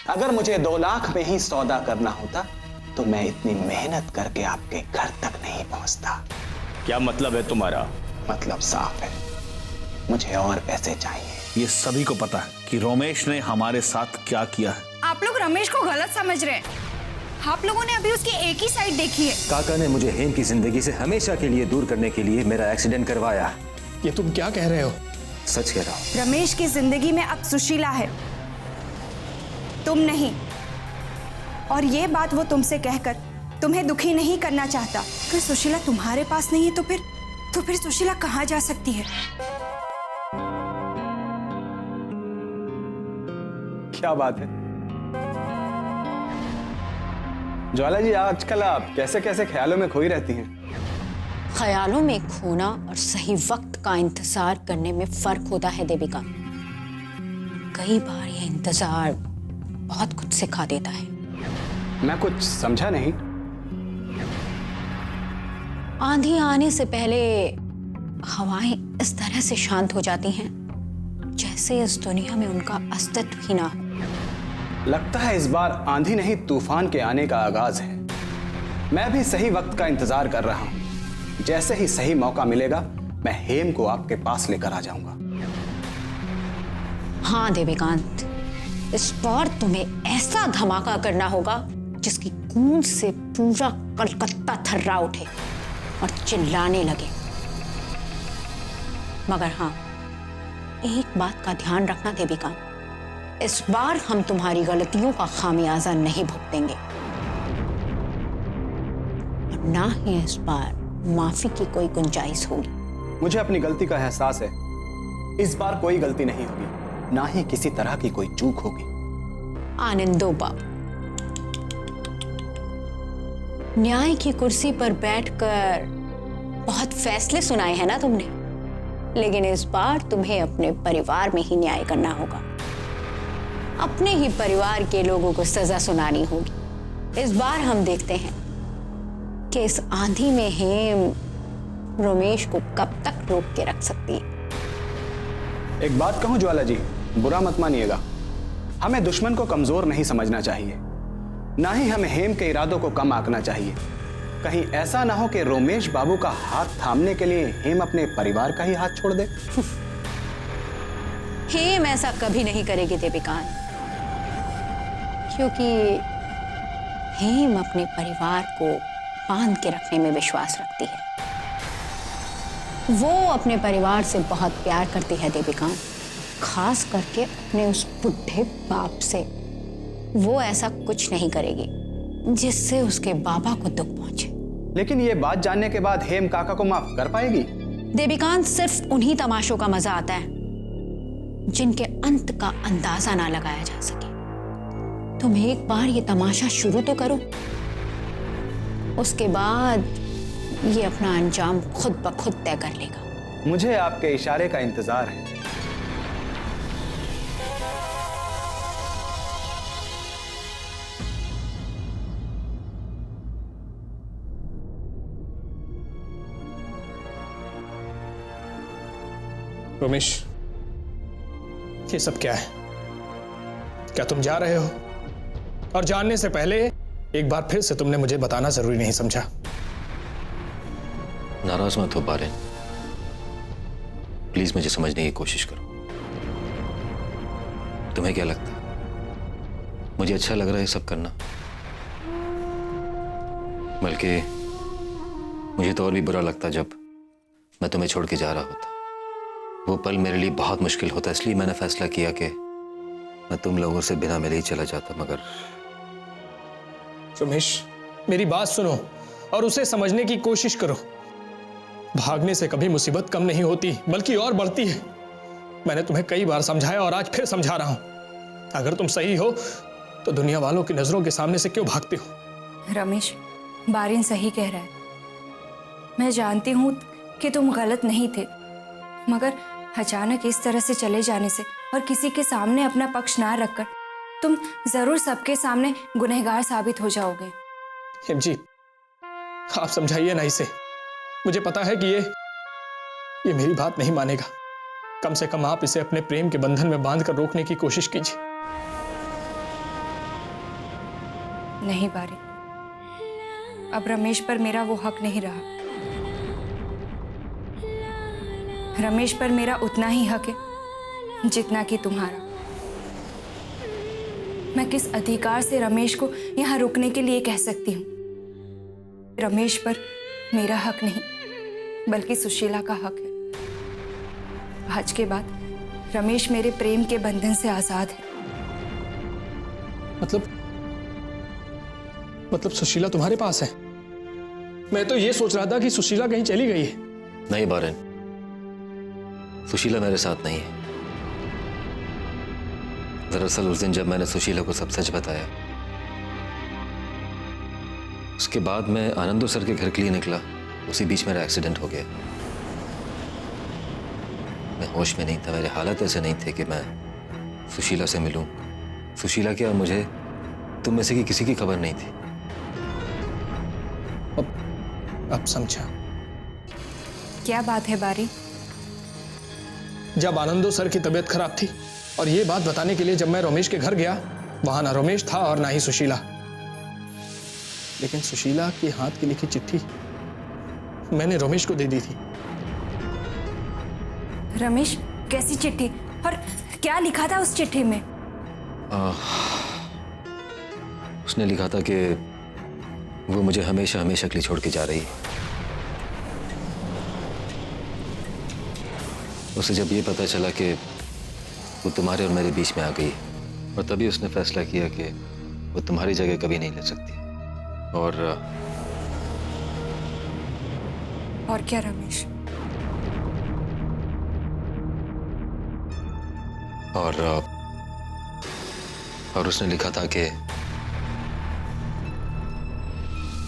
अगर मुझे 2 लाख में ही सौदा करना होता तो मैं इतनी मेहनत करके आपके घर तक नहीं पहुंचता। क्या मतलब है तुम्हारा? मतलब साफ है, मुझे और पैसे चाहिए। ये सभी को पता है कि रमेश ने हमारे साथ क्या किया है। आप लोग रमेश को गलत समझ रहे हैं। आप लोगों ने अभी उसकी एक ही साइड देखी है। काका ने मुझे हेम की जिंदगी से हमेशा के लिए दूर करने के लिए मेरा एक्सीडेंट करवाया। ये तुम क्या कह रहे हो? सच कह रहा हूँ। रमेश की जिंदगी में अब सुशीला है, तुम नहीं। और ये बात वो तुमसे कहकर तुम्हें दुखी नहीं करना चाहता। अगर सुशीला तुम्हारे पास नहीं है तो फिर सुशीला कहाँ जा सकती है? क्या बात है ज्वाला जी, आजकल आप कैसे कैसे ख्यालों में खोई रहती हैं? ख्यालों में खोना और सही वक्त का इंतजार करने में फर्क होता है देविका। कई बार यह इंतजार बहुत कुछ सिखा देता है। मैं कुछ समझा नहीं। आंधी आने से पहले हवाएं इस तरह से शांत हो जाती हैं जैसे इस दुनिया में उनका अस्तित्व ही ना हो। लगता है इस बार आंधी नहीं तूफान के आने का आगाज है। मैं भी सही वक्त का इंतजार कर रहा हूं। जैसे ही सही मौका मिलेगा मैं हेम को आपके पास लेकर आ जाऊंगा। हाँ देविकांत, इस बार तुम्हें ऐसा धमाका करना होगा जिसकी गूंज से पूरा कलकत्ता थर्रा उठे और चिल्लाने लगे। मगर हाँ, एक बात का ध्यान रखना देविका, इस बार हम तुम्हारी गलतियों का खामियाजा नहीं भुगतेंगे और ना ही इस बार माफी की कोई गुंजाइश होगी। मुझे अपनी गलती का एहसास है। इस बार कोई गलती नहीं होगी, ना ही किसी तरह की कोई चूक होगी। आनंदो बाबू, न्याय की कुर्सी पर बैठकर बहुत फैसले सुनाए हैं ना तुमने, लेकिन इस बार तुम्हें अपने परिवार में ही न्याय करना होगा। अपने ही परिवार के लोगों को सजा सुनानी होगी। इस बार हम देखते हैं कि इस आंधी में हेम रमेश को कब तक रोक के रख सकती है। एक बात कहूं ज्वाला जी, बुरा मत मानिएगा। हमें दुश्मन को कमजोर नहीं समझना चाहिए, ना ही हमें हेम के इरादों को कम आंकना चाहिए। कहीं ऐसा ना हो कि रोमेश बाबू का हाथ थामने के लिए हेम अपने परिवार का ही हाथ छोड़ दे। हेम ऐसा कभी नहीं करेगी देविकांत, क्योंकि हेम अपने परिवार को बांध के रखने में विश्वास रखती है। वो अपने परिवार से बहुत प्यार करती है देविकांत, खास करके अपने उस बुढ़े बाप से। वो ऐसा कुछ नहीं करेगी जिससे उसके बाबा को दुख पहुंचे। लेकिन ये बात जानने के बाद हेम काका को माफ कर पाएगी? देविकांत, सिर्फ उन्हीं तमाशों का मजा आता है जिनके अंत का अंदाजा ना लगाया जा सके। तुम एक बार ये तमाशा शुरू तो करो, उसके बाद ये अपना अंजाम खुद ब खुद तय कर लेगा। मुझे आपके इशारे का इंतजार है। रमेश, ये सब क्या है? क्या तुम जा रहे हो? और जानने से पहले एक बार फिर से तुमने मुझे बताना जरूरी नहीं समझा? नाराज मत हो बारेन, प्लीज मुझे समझने की कोशिश करो। तुम्हें क्या लगता है मुझे अच्छा लग रहा है सब करना? बल्कि मुझे तो और भी बुरा लगता जब मैं तुम्हें छोड़ के जा रहा होता। वो पल मेरे लिए बहुत मुश्किल होता, इसलिए मैंने फैसला किया कि मैं तुम लोगों से बिना मिले ही चला जाता। मगर रमेश, मेरी बात सुनो और उसे समझने की कोशिश करो। भागने से कभी मुसीबत कम नहीं होती, बल्कि और बढ़ती है। मैंने तुम्हें कई बार समझाया और आज फिर समझा रहा हूं। अगर तुम सही हो तो दुनिया वालों की नजरों के सामने से क्यों भागते हो? रमेश, बारिन सही कह रहा है। मैं जानती हूँ कि तुम गलत नहीं थे, मगर अचानक इस तरह से चले जाने से और किसी के सामने अपना पक्ष ना रखकर तुम जरूर सबके सामने गुनहगार साबित हो जाओगे। हेम जी, आप समझाइए ना इसे। मुझे पता है कि ये मेरी बात नहीं मानेगा। कम से कम आप इसे अपने प्रेम के बंधन में बांधकर रोकने की कोशिश कीजिए। नहीं बारी, अब रमेश पर मेरा वो हक नहीं रहा। रमेश पर मेरा उतना ही हक है जितना कि तुम्हारा। मैं किस अधिकार से रमेश को यहाँ रुकने के लिए कह सकती हूँ? रमेश पर मेरा हक नहीं, बल्कि सुशीला का हक है। आज के बाद रमेश मेरे प्रेम के बंधन से आजाद है। मतलब सुशीला तुम्हारे पास है? मैं तो ये सोच रहा था कि सुशीला कहीं चली गई है। नहीं बारन, सुशीला मेरे साथ नहीं है। दरअसल उस दिन जब मैंने सुशीला को सब सच बताया, उसके बाद मैं आनंदो सर के घर के लिए निकला, उसी बीच मेरा एक्सीडेंट हो गया। मैं होश में नहीं था, मेरे हालत ऐसे नहीं थे कि मैं सुशीला से मिलूं। सुशीला क्या, मुझे तुम में से कि किसी की खबर नहीं थी। अब समझा। क्या बात है बारी? जब आनंदो सर की तबीयत खराब थी और ये बात बताने के लिए जब मैं रमेश के घर गया, वहां ना रमेश था और ना ही सुशीला। लेकिन सुशीला के हाथ की लिखी चिट्ठी मैंने रमेश को दे दी थी। रमेश, कैसी चिट्ठी और क्या लिखा था उस चिट्ठी में? उसने लिखा था कि वो मुझे हमेशा हमेशा के लिए छोड़ के जा रही है। उसे जब ये पता चला कि वो तुम्हारे और मेरे बीच में आ गई, और तभी उसने फैसला किया कि वो तुम्हारी जगह कभी नहीं ले सकती। और क्या रमेश? और उसने लिखा था कि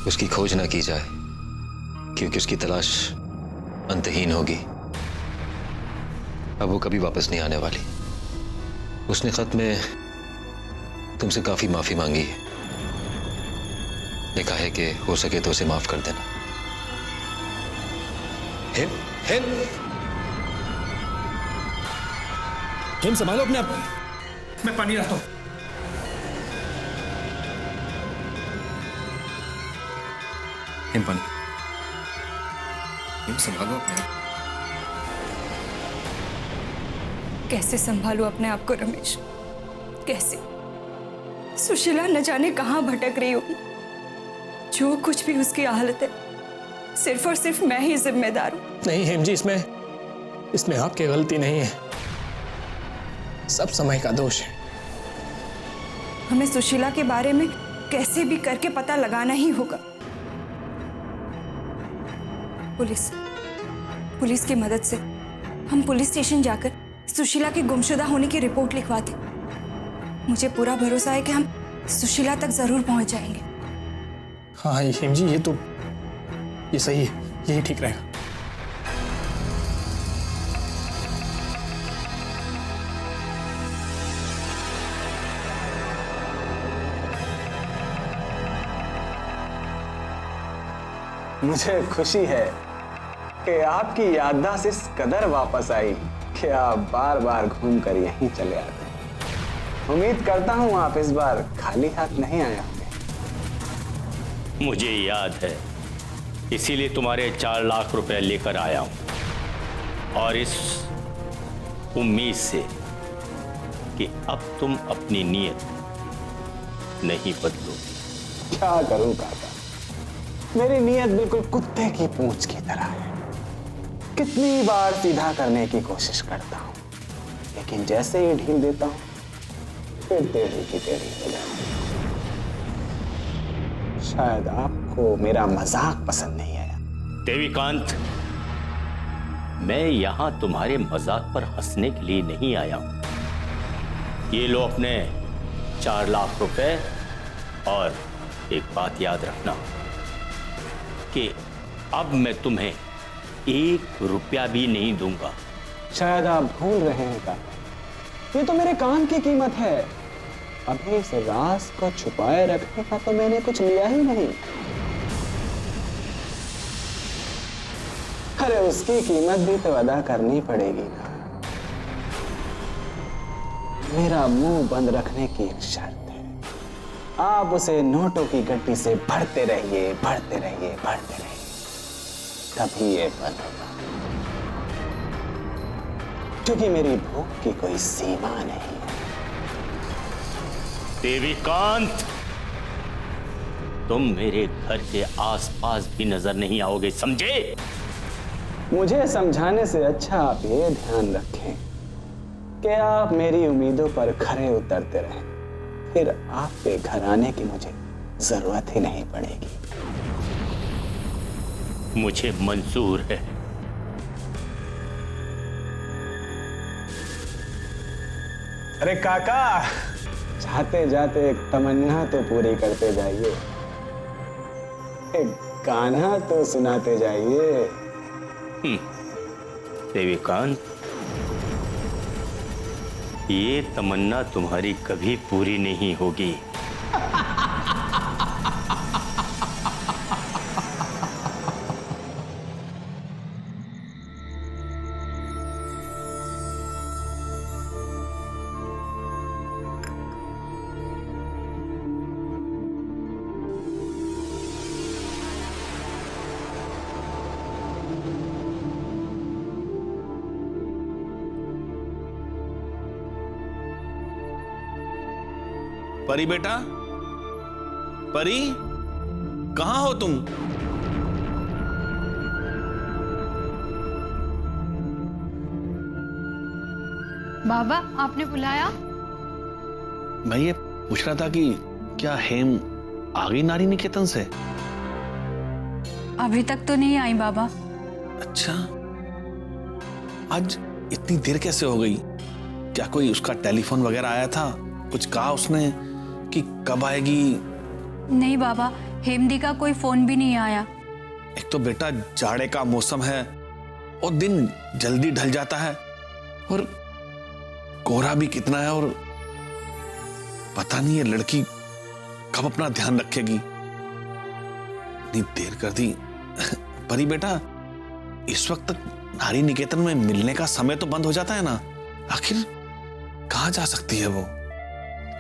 उसकी खोज ना की जाए, क्योंकि उसकी तलाश अंतहीन होगी। अब वो कभी वापस नहीं आने वाली। उसने खत में तुमसे काफी माफी मांगी है। लिखा है कि हो सके तो उसे माफ कर देना। हिम संभालो अपने आप। मैं पानी लाता हूं। हिम पानी। हिम संभालो अपने आप। कैसे संभालूं अपने आप को रमेश? कैसे? सुशीला न जाने कहां भटक रही होगी। जो कुछ भी उसकी हालत है, सिर्फ और सिर्फ मैं ही जिम्मेदार हूं। नहीं हेम जी, इसमें आपकी गलती नहीं है। सब समय का दोष है। हमें सुशीला के बारे में कैसे भी करके पता लगाना ही होगा। पुलिस की मदद से हम पुलिस स्टेशन जाकर सुशीला के गुमशुदा होने की रिपोर्ट लिखवाते। मुझे पूरा भरोसा है कि हम सुशीला तक जरूर पहुंच जाएंगे। हाँ हेम जी, ये सही है, यही ठीक रहेगा। मुझे खुशी है कि आपकी याददाश्त इस कदर वापस आई कि आप बार बार घूमकर यहीं चले आते हैं। उम्मीद करता हूं आप इस बार खाली हाथ नहीं आए होंगे। मुझे याद है, इसीलिए तुम्हारे 4 लाख रुपए लेकर आया हूं, और इस उम्मीद से कि अब तुम अपनी नीयत नहीं बदलोगे। क्या करूं काका, मेरी नीयत बिल्कुल कुत्ते की पूंछ की तरह है। कितनी बार सीधा करने की कोशिश करता हूं, लेकिन जैसे ही ढील देता हूं फिर टेढ़ी की टेढ़ी हो जाती है। शायद आपको मेरा मजाक पसंद नहीं आया। देवीकांत, मैं यहां तुम्हारे मजाक पर हंसने के लिए नहीं आया हूं। ये लो अपने 4 लाख रुपए, और एक बात याद रखना कि अब मैं तुम्हें 1 रुपया भी नहीं दूंगा। शायद आप भूल रहे हैं काका, ये तो मेरे काम की कीमत है। अभी इस राज को छुपाए रखने का तो मैंने कुछ लिया ही नहीं। अरे उसकी कीमत भी तो अदा करनी पड़ेगी ना। मेरा मुंह बंद रखने की एक शर्त है। आप उसे नोटों की गड्डी से भरते रहिए, भरते रहिए, भरते रहिए, तभी ये पल होगा। क्योंकि मेरी भूख की कोई सीमा नहीं है। देवीकांत, तुम मेरे घर के आसपास भी नजर नहीं आओगे, समझे? मुझे समझाने से अच्छा आप ये ध्यान रखें कि आप मेरी उम्मीदों पर खरे उतरते रहें, फिर आपके घर आने की मुझे जरूरत ही नहीं पड़ेगी। मुझे मंजूर है। अरे काका, जाते जाते एक तमन्ना तो पूरी करते जाइए, एक गाना तो सुनाते जाइए। देवीकांत, ये तमन्ना तुम्हारी कभी पूरी नहीं होगी। परी बेटा, परी, कहां हो तुम? बाबा, आपने बुलाया? मैं ये पूछ रहा था कि क्या हेम आ गई नारी निकेतन से? अभी तक तो नहीं आई बाबा। अच्छा, आज इतनी देर कैसे हो गई? क्या कोई उसका टेलीफोन वगैरह आया था? कुछ कहा उसने कि कब आएगी? नहीं बाबा, हेमदी का कोई फोन भी नहीं आया। एक तो बेटा जाड़े का मौसम है और दिन जल्दी ढल जाता है, और कोहरा भी कितना है, और पता नहीं ये लड़की कब अपना ध्यान रखेगी। इतनी देर कर दी। परी बेटा, इस वक्त तक नारी निकेतन में मिलने का समय तो बंद हो जाता है ना, आखिर कहां जा सकती है वो?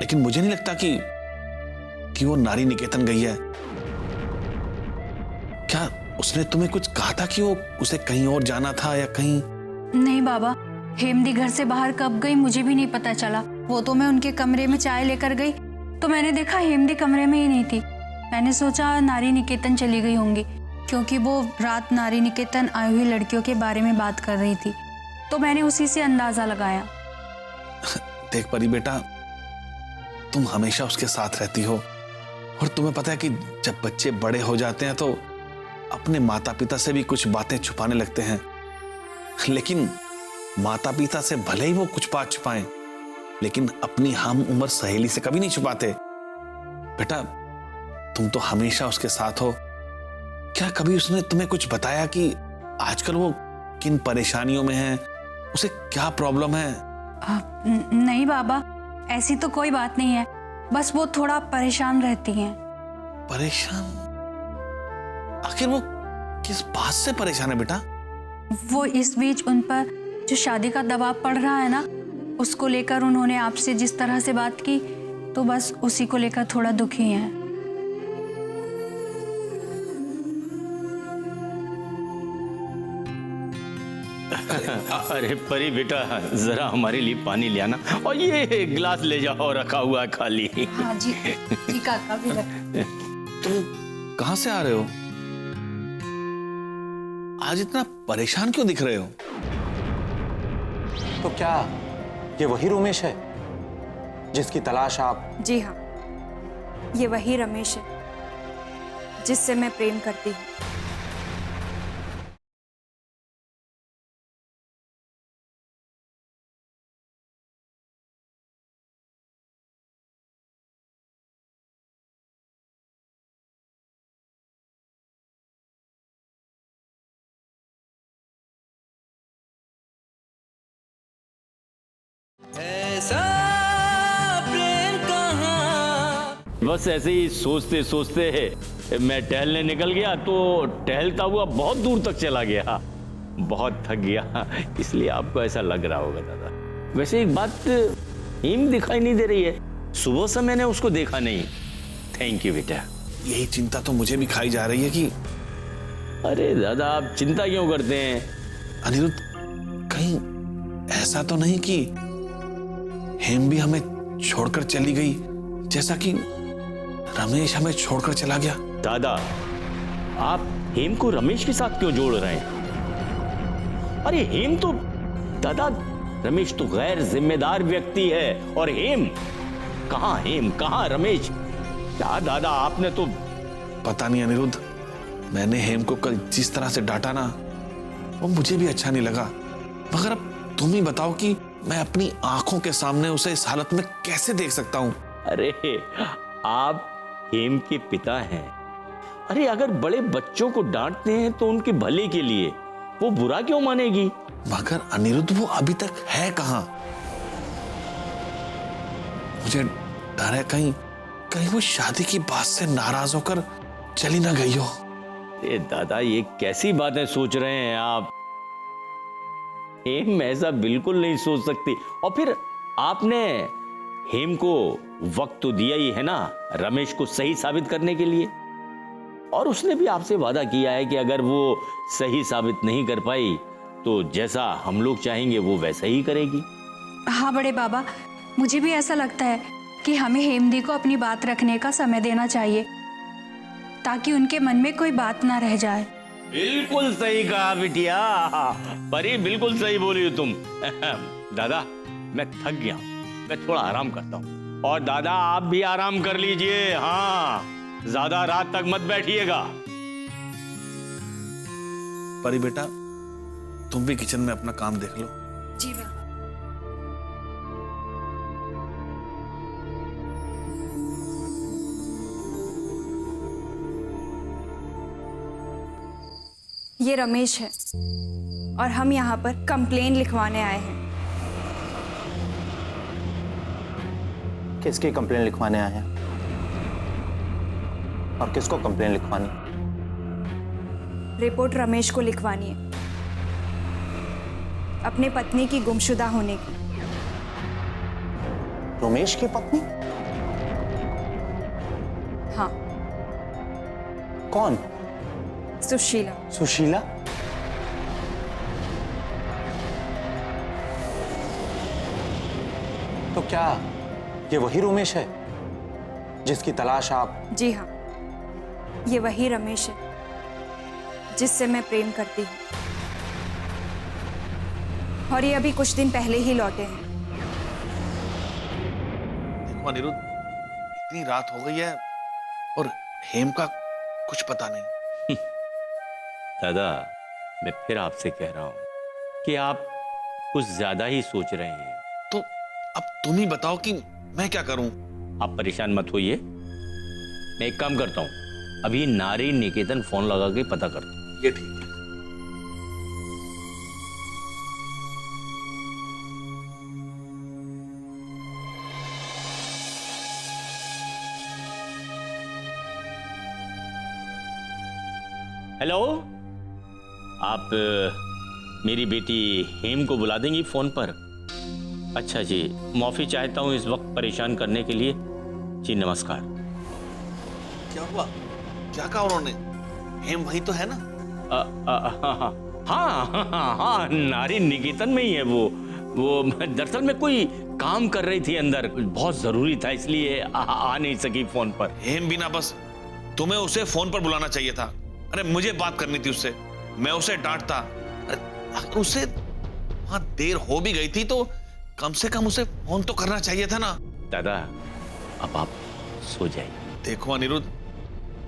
लेकिन मुझे नहीं लगता कि वो नारी निकेतन गई है। क्या उसने तुम्हें कुछ कहा था कि वो उसे कहीं और जाना था या कहीं? नहीं बाबा, हेमदी घर से बाहर कब गई मुझे भी नहीं पता चला। वो तो मैं उनके कमरे में चाय लेकर गई तो मैंने देखा हेमदी कमरे में ही नहीं थी। मैंने सोचा नारी निकेतन चली गई होंगी, क्योंकि वो रात नारी निकेतन आई हुई लड़कियों के बारे में बात कर रही थी, तो मैंने उसी से अंदाजा लगाया। देख परी बेटा, तुम हमेशा उसके साथ रहती हो, और तुम्हें पता है कि जब बच्चे बड़े हो जाते हैं तो अपने माता पिता से भी कुछ बातें छुपाने लगते हैं। लेकिन माता पिता से भले ही वो कुछ बात छुपाएं, लेकिन अपनी हम उम्र सहेली से कभी नहीं छुपाते। बेटा, तुम तो हमेशा उसके साथ हो। क्या कभी उसने तुम्हें कुछ बताया कि आजकल वो किन परेशानियों में है, उसे क्या प्रॉब्लम है? नहीं बाबा, ऐसी तो कोई बात नहीं है, बस वो थोड़ा परेशान रहती हैं। परेशान? आखिर वो किस बात से परेशान है बेटा? वो इस बीच उन पर जो शादी का दबाव पड़ रहा है ना, उसको लेकर उन्होंने आपसे जिस तरह से बात की, तो बस उसी को लेकर थोड़ा दुखी हैं। अरे परी बेटा, जरा हमारे लिए पानी ले आना, और ये गिलास ले जाओ, रखा हुआ है खाली। हाँ जी, जी काका भी तुम कहां से आ रहे हो? आज इतना परेशान क्यों दिख रहे हो? तो क्या ये वही रमेश है जिसकी तलाश आप? जी हाँ, ये वही रमेश है जिससे मैं प्रेम करती हूँ। बस ऐसे ही सोचते सोचते मैं टहलने निकल गया, तो टहलता हुआ बहुत दूर तक चला गया। बहुत थक गया, इसलिए आपको ऐसा लग रहा होगा दादा। वैसे एक बात, हिम दिखाई नहीं दे रही है। सुबह से मैंने उसको देखा नहीं, थैंक यू बेटा। यही चिंता तो मुझे भी खाई जा रही है कि अरे दादा, आप चिंता क्यों करते हैं? अनिरुद्ध, कहीं ऐसा तो नहीं कि हेम भी हमें छोड़कर चली गई जैसा कि रमेश हमें छोड़कर चला गया? दादा, आप हेम को रमेश के साथ क्यों जोड़ रहे हैं? अरे हेम तो, दादा, रमेश तो गैर जिम्मेदार व्यक्ति है। और हेम कहां रमेश? क्या दादा, आपने तो पता नहीं अनिरुद्ध, मैंने हेम को कल जिस तरह से डांटा ना, वो मुझे भी अच्छा नहीं लगा। मगर अब तुम ही बताओ कि मैं अपनी आंखों के सामने उसे इस हालत में कैसे देख सकता हूं? अरे आप हेम के पिता हैं। अरे अगर बड़े बच्चों को डांटते हैं तो उनके भले के लिए, वो बुरा क्यों मानेगी? मगर अनिरुद्ध, वो अभी तक है कहां? मुझे डर है कहीं वो शादी की बात से नाराज होकर चली ना गई हो। ए दादा, ये कैसी बातें सोच रहे हैं आप? हेम ऐसा बिल्कुल नहीं सोच सकती। और फिर आपने हेम को वक्त तो दिया ही है ना रमेश को सही साबित करने के लिए, और उसने भी आपसे वादा किया है कि अगर वो सही साबित नहीं कर पाई तो जैसा हम लोग चाहेंगे वो वैसा ही करेगी। हाँ बड़े बाबा, मुझे भी ऐसा लगता है कि हमें हेमदी को अपनी बात रखने का समय देना चाहिए ताकि उनके मन में कोई बात ना रह जाए। बिल्कुल सही कहा बिटिया, परी बिल्कुल सही बोली हो तुम। दादा, मैं थक गया हूं, मैं थोड़ा आराम करता हूं। और दादा, आप भी आराम कर लीजिए। हाँ, ज्यादा रात तक मत बैठिएगा। परी बेटा, तुम भी किचन में अपना काम देख लो। जी बाबा। ये रमेश है और हम यहाँ पर कंप्लेन लिखवाने आए हैं। किसकी कंप्लेन लिखवाने आए हैं और किसको कंप्लेन लिखवानी? रिपोर्ट रमेश को लिखवानी है, अपने पत्नी की गुमशुदा होने की। रमेश की पत्नी? हाँ। कौन? सुशीला। सुशीला? तो क्या ये वही रमेश है जिसकी तलाश आप? जी हाँ, ये वही रमेश है जिससे मैं प्रेम करती हूँ, और ये अभी कुछ दिन पहले ही लौटे हैं। देखो अनिरुद्ध, इतनी रात हो गई है और हेम का कुछ पता नहीं। दादा, मैं फिर आपसे कह रहा हूं कि आप कुछ ज्यादा ही सोच रहे हैं। तो अब तुम ही बताओ कि मैं क्या करूं? आप परेशान मत होइए, मैं एक काम करता हूं, अभी नारी निकेतन फोन लगा के पता करता हूं। ये ठीक है। हेलो, आप मेरी बेटी हेम को बुला देंगी फोन पर? अच्छा जी, माफी चाहता हूं इस वक्त परेशान करने के लिए जी। नमस्कार। क्या हुआ? क्या कहा उन्होंने? हेम वही तो है ना? हाँ, नारी निकेतन में ही है वो दरअसल में कोई काम कर रही थी अंदर, बहुत जरूरी था इसलिए आ नहीं सकी फोन पर। हेम बिना, बस तुम्हें उसे फोन पर बुलाना चाहिए था। अरे मुझे बात करनी थी उससे, मैं उसे डांटता। अगर उसे वहां देर हो भी गई थी तो कम से कम उसे फोन तो करना चाहिए था ना। दादा, अब आप सो जाइए। देखो अनिरुद्ध,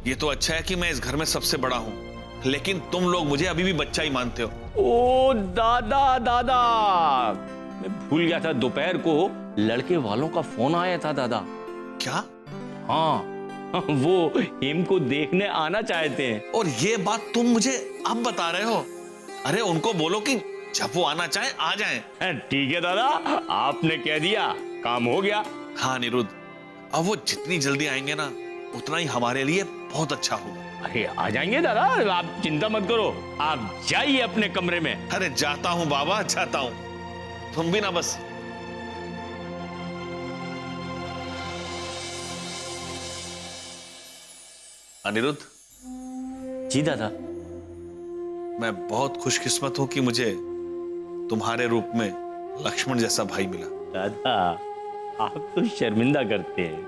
ये तो अच्छा है कि मैं इस घर में सबसे बड़ा हूं, लेकिन तुम लोग मुझे अभी भी बच्चा ही मानते हो। ओ दादा, मैं भूल गया था, दोपहर को लड़के वालों का फोन आया था दादा। क्या? हाँ, वो हेम को देखने आना चाहते हैं। और ये बात तुम मुझे अब बता रहे हो? अरे उनको बोलो कि जब वो आना चाहे आ जाएं। ठीक है दादा, आपने कह दिया, काम हो गया। हाँ अनिरुद्ध, अब वो जितनी जल्दी आएंगे ना उतना ही हमारे लिए बहुत अच्छा होगा। अरे आ जाएंगे दादा, आप चिंता मत करो, आप जाइए अपने कमरे में। अरे जाता हूँ बाबा, जाता हूँ, तुम भी ना बस। अनिरुद्ध, जी दादा। मैं बहुत खुशकिस्मत हूं कि मुझे तुम्हारे रूप में लक्ष्मण जैसा भाई मिला। दादा आप तो शर्मिंदा करते हैं।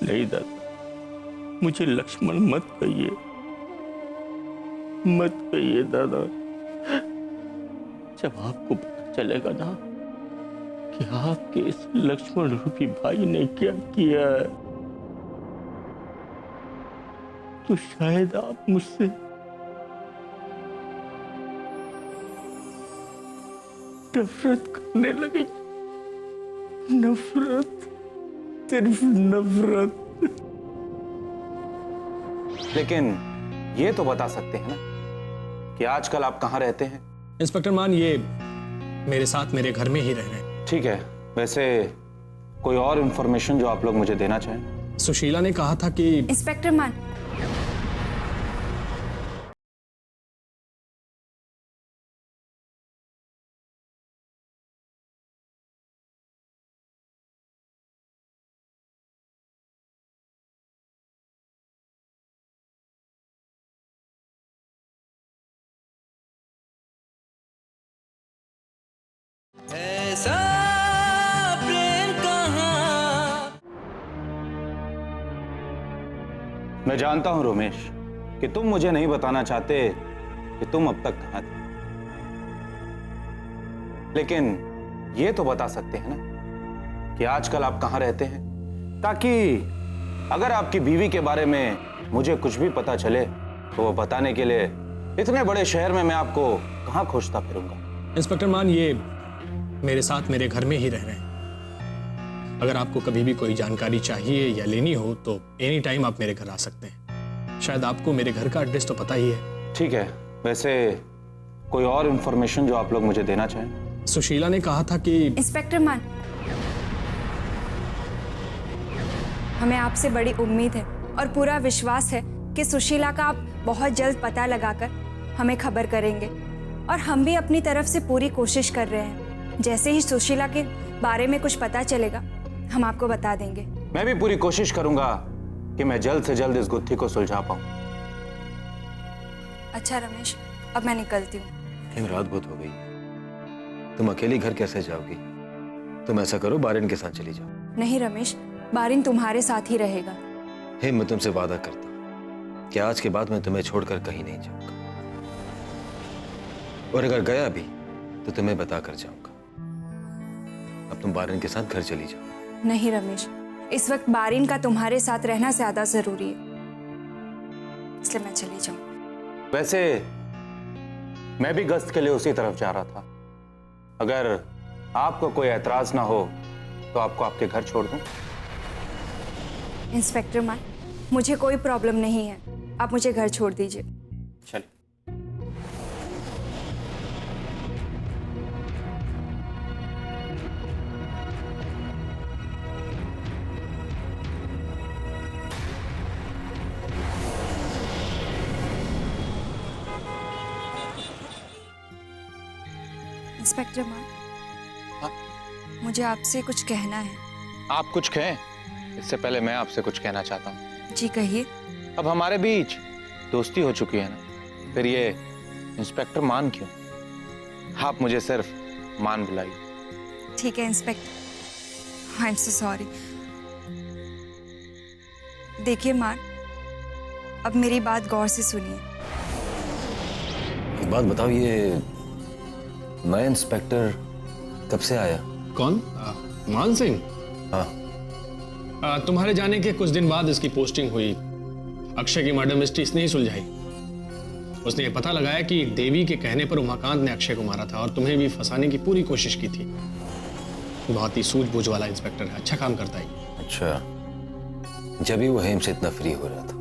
नहीं दादा, मुझे लक्ष्मण मत कहिए, मत कहिए दादा। जब आपको पता चलेगा ना कि आपके इस लक्ष्मण रूपी भाई ने क्या किया है, तो शायद आप मुझसे नफरत करने लगे। नफरत, सिर्फ नफरत। लेकिन ये तो बता सकते हैं ना कि आजकल आप कहाँ रहते हैं? इंस्पेक्टर मान, ये मेरे साथ मेरे घर में ही रह रहे हैं। ठीक है, वैसे कोई और इंफॉर्मेशन जो आप लोग मुझे देना चाहें? सुशीला ने कहा था कि इंस्पेक्टर मान, मैं जानता हूं रोमेश कि तुम मुझे नहीं बताना चाहते कि तुम अब तक कहां थे, लेकिन ये तो बता सकते हैं ना कि आजकल आप कहां रहते हैं, ताकि अगर आपकी बीवी के बारे में मुझे कुछ भी पता चले तो वो बताने के लिए इतने बड़े शहर में मैं आपको कहां खोजता फिरूंगा। इंस्पेक्टर मान, ये मेरे साथ मेरे घर में ही रह रहे हैं। अगर आपको कभी भी कोई जानकारी चाहिए या लेनी हो तो एनी टाइम आप मेरे घर आ सकते हैं। शायद आपको मेरे घर का एड्रेस तो पता ही है। ठीक है, वैसे कोई और इंफॉर्मेशन जो आप लोग मुझे देना चाहें? सुशीला ने कहा था कि इंस्पेक्टर मान, हमें आपसे बड़ी उम्मीद है और पूरा विश्वास है कि सुशीला का आप बहुत जल्द पता लगाकर हमें खबर करेंगे, और हम भी अपनी तरफ से पूरी कोशिश कर रहे हैं। जैसे ही सुशीला के बारे में कुछ पता चलेगा हम आपको बता देंगे। मैं भी पूरी कोशिश करूंगा कि मैं जल्द से जल्द इस गुत्थी को सुलझा पाऊं। अच्छा रमेश, अब मैं निकलती हूँ। रात बहुत हो गई, तुम अकेली घर कैसे जाओगी? तुम ऐसा करो, बारिन के साथ चली जाओ। नहीं रमेश, बारिन तुम्हारे साथ ही रहेगा। मैं तुमसे वादा करता हूं कि आज के बाद मैं तुम्हें छोड़कर कहीं नहीं जाऊंगा, और अगर गया भी तो तुम्हें बता कर जाऊंगा। अब तुम बारिन के साथ घर चली जाओ। नहीं रमेश, इस वक्त बारिन का तुम्हारे साथ रहना ज्यादा जरूरी है, इसलिए मैं चली जाऊं। वैसे मैं भी गश्त के लिए उसी तरफ जा रहा था। अगर आपको कोई एतराज ना हो तो आपको आपके घर छोड़ दूं? इंस्पेक्टर मान, मुझे कोई प्रॉब्लम नहीं है, आप मुझे घर छोड़ दीजिए। चलिए। इंस्पेक्टर मान, हाँ? मुझे आपसे कुछ कहना है। आप कुछ कहें, इससे पहले मैं आपसे कुछ कहना चाहता हूँ। जी कहिए। अब हमारे बीच दोस्ती हो चुकी है ना, फिर ये इंस्पेक्टर मान क्यों? आप मुझे सिर्फ मान बुलाइए। ठीक है inspector, I am so sorry. देखिए मान, अब मेरी बात गौर से सुनिए। एक बात बताओ, ये नया इंस्पेक्टर कब से आया? कौन? मान सिंह? हाँ। तुम्हारे जाने के कुछ दिन बाद इसकी पोस्टिंग हुई। अक्षय की मर्डर मिस्ट्री इसने ही सुलझाई। उसने ये पता लगाया कि देवी के कहने पर उमाकांत ने अक्षय को मारा था और तुम्हें भी फंसाने की पूरी कोशिश की थी। बहुत ही सूझबूझ वाला इंस्पेक्टर है, अच्छा काम करता है। अच्छा, जब ही वो हेम से इतना फ्री हो रहा था